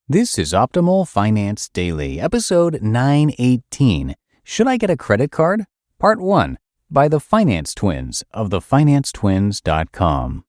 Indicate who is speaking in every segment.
Speaker 1: This is Optimal Finance Daily, episode 918. Should I get a credit card? Part 1, by the Finance Twins of thefinancetwins.com.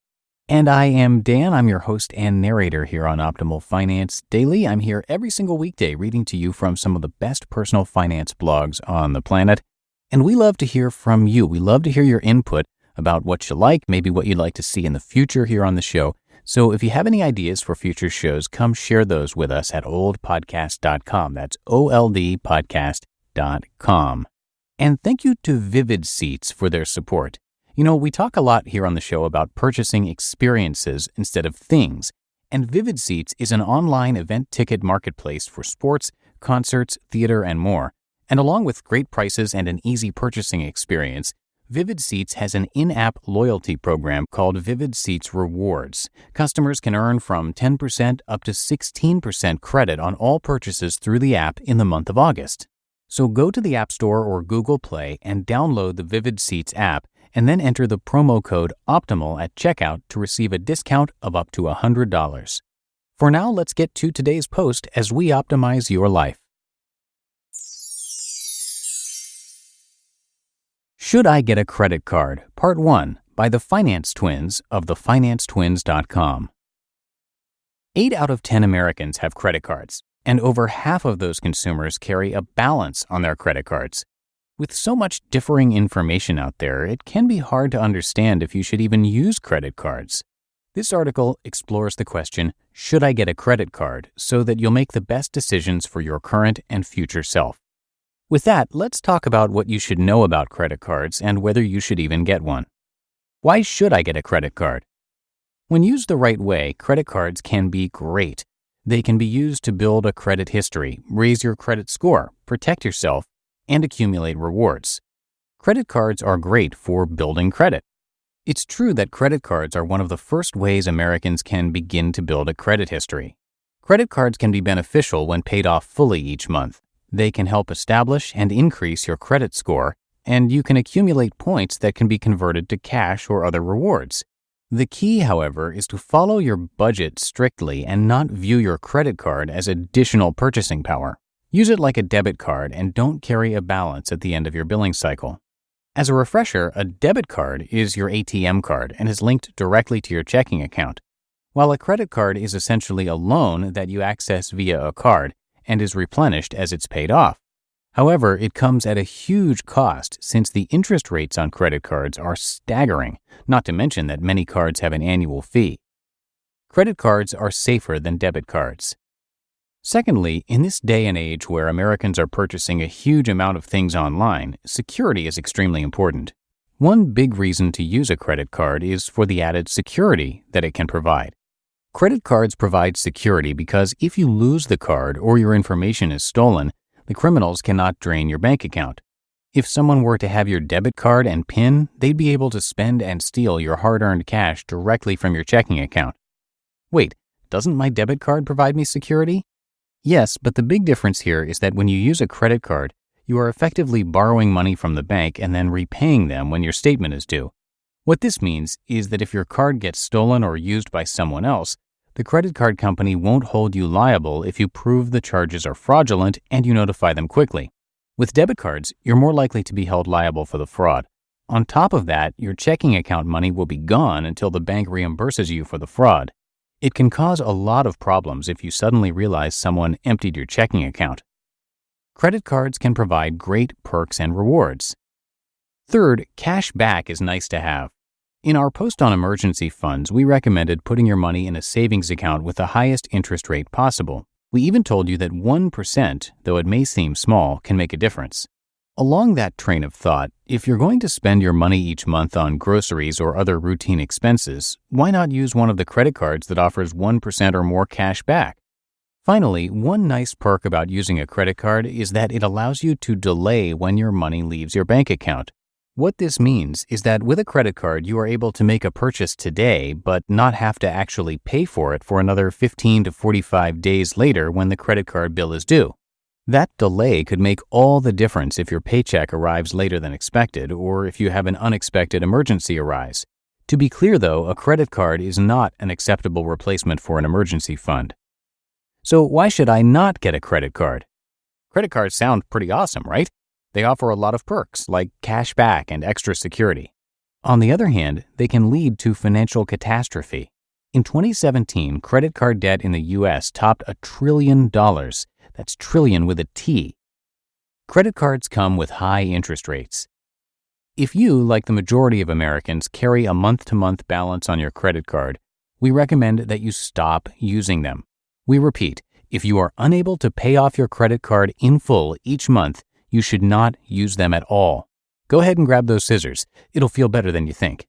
Speaker 1: And I am Dan. I'm your host and narrator here on Optimal Finance Daily. I'm here every single weekday reading to you from some of the best personal finance blogs on the planet. And we love to hear from you. We love to hear your input about what you like, maybe what you'd like to see in the future here on the show. So if you have any ideas for future shows, come share those with us at oldpodcast.com. That's oldpodcast.com. And thank you to Vivid Seats for their support. You know, we talk a lot here on the show about purchasing experiences instead of things. And Vivid Seats is an online event ticket marketplace for sports, concerts, theater, and more. And along with great prices and an easy purchasing experience, Vivid Seats has an in-app loyalty program called Vivid Seats Rewards. Customers can earn from 10% up to 16% credit on all purchases through the app in the month of August. So go to the App Store or Google Play and download the Vivid Seats app, and then enter the promo code OPTIMAL at checkout to receive a discount of up to $100. For now, let's get to today's post as we optimize your life. Should I get a credit card? Part 1, by the Finance Twins of thefinancetwins.com. 8 out of 10 Americans have credit cards, and over half of those consumers carry a balance on their credit cards. With so much differing information out there, it can be hard to understand if you should even use credit cards. This article explores the question, should I get a credit card, so that you'll make the best decisions for your current and future self. With that, let's talk about what you should know about credit cards and whether you should even get one. Why should I get a credit card? When used the right way, credit cards can be great. They can be used to build a credit history, raise your credit score, protect yourself, and accumulate rewards. Credit cards are great for building credit. It's true that credit cards are one of the first ways Americans can begin to build a credit history. Credit cards can be beneficial when paid off fully each month. They can help establish and increase your credit score, and you can accumulate points that can be converted to cash or other rewards. The key, however, is to follow your budget strictly and not view your credit card as additional purchasing power. Use it like a debit card and don't carry a balance at the end of your billing cycle. As a refresher, a debit card is your ATM card and is linked directly to your checking account, while a credit card is essentially a loan that you access via a card and is replenished as it's paid off. However, it comes at a huge cost since the interest rates on credit cards are staggering, not to mention that many cards have an annual fee. Credit cards are safer than debit cards. Secondly, in this day and age where Americans are purchasing a huge amount of things online, security is extremely important. One big reason to use a credit card is for the added security that it can provide. Credit cards provide security because if you lose the card or your information is stolen, the criminals cannot drain your bank account. If someone were to have your debit card and PIN, they'd be able to spend and steal your hard-earned cash directly from your checking account. Wait, doesn't my debit card provide me security? Yes, but the big difference here is that when you use a credit card, you are effectively borrowing money from the bank and then repaying them when your statement is due. What this means is that if your card gets stolen or used by someone else, the credit card company won't hold you liable if you prove the charges are fraudulent and you notify them quickly. With debit cards, you're more likely to be held liable for the fraud. On top of that, your checking account money will be gone until the bank reimburses you for the fraud. It can cause a lot of problems if you suddenly realize someone emptied your checking account. Credit cards can provide great perks and rewards. Third, cash back is nice to have. In our post on emergency funds, we recommended putting your money in a savings account with the highest interest rate possible. We even told you that 1%, though it may seem small, can make a difference. Along that train of thought, if you're going to spend your money each month on groceries or other routine expenses, why not use one of the credit cards that offers 1% or more cash back? Finally, one nice perk about using a credit card is that it allows you to delay when your money leaves your bank account. What this means is that with a credit card, you are able to make a purchase today, but not have to actually pay for it for another 15 to 45 days later when the credit card bill is due. That delay could make all the difference if your paycheck arrives later than expected or if you have an unexpected emergency arise. To be clear though, a credit card is not an acceptable replacement for an emergency fund. So why should I not get a credit card? Credit cards sound pretty awesome, right? They offer a lot of perks like cash back and extra security. On the other hand, they can lead to financial catastrophe. In 2017, credit card debt in the U.S. topped $1 trillion. That's trillion with a T. Credit cards come with high interest rates. If you, like the majority of Americans, carry a month-to-month balance on your credit card, we recommend that you stop using them. We repeat, if you are unable to pay off your credit card in full each month, you should not use them at all. Go ahead and grab those scissors. It'll feel better than you think.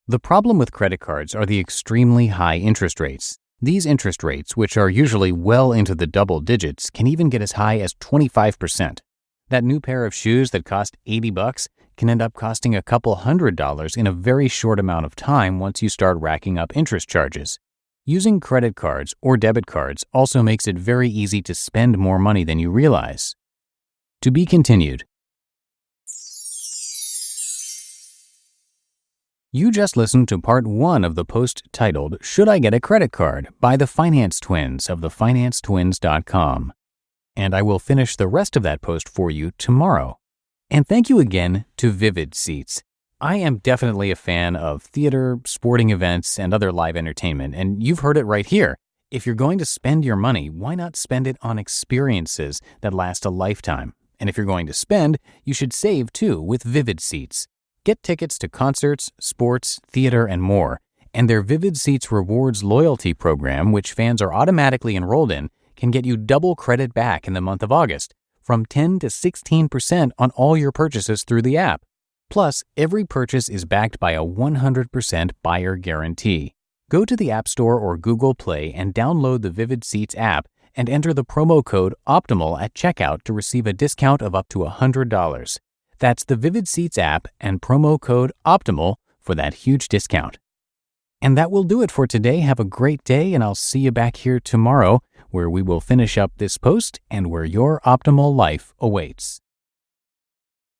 Speaker 1: The problem with credit cards are the extremely high interest rates. These interest rates, which are usually well into the double digits, can even get as high as 25%. That new pair of shoes that cost $80 can end up costing a couple $100 in a very short amount of time once you start racking up interest charges. Using credit cards or debit cards also makes it very easy to spend more money than you realize. To be continued. You just listened to part 1 of the post titled, "Should I Get a Credit Card?" by the Finance Twins of thefinancetwins.com. And I will finish the rest of that post for you tomorrow. And thank you again to Vivid Seats. I am definitely a fan of theater, sporting events, and other live entertainment, and you've heard it right here. If you're going to spend your money, why not spend it on experiences that last a lifetime? And if you're going to spend, you should save too with Vivid Seats. Get tickets to concerts, sports, theater, and more. And their Vivid Seats Rewards loyalty program, which fans are automatically enrolled in, can get you double credit back in the month of August, from 10 to 16% on all your purchases through the app. Plus, every purchase is backed by a 100% buyer guarantee. Go to the App Store or Google Play and download the Vivid Seats app and enter the promo code OPTIMAL at checkout to receive a discount of up to $100. That's the Vivid Seats app and promo code OPTIMAL for that huge discount. And that will do it for today. Have a great day, and I'll see you back here tomorrow, where we will finish up this post and where your optimal life awaits.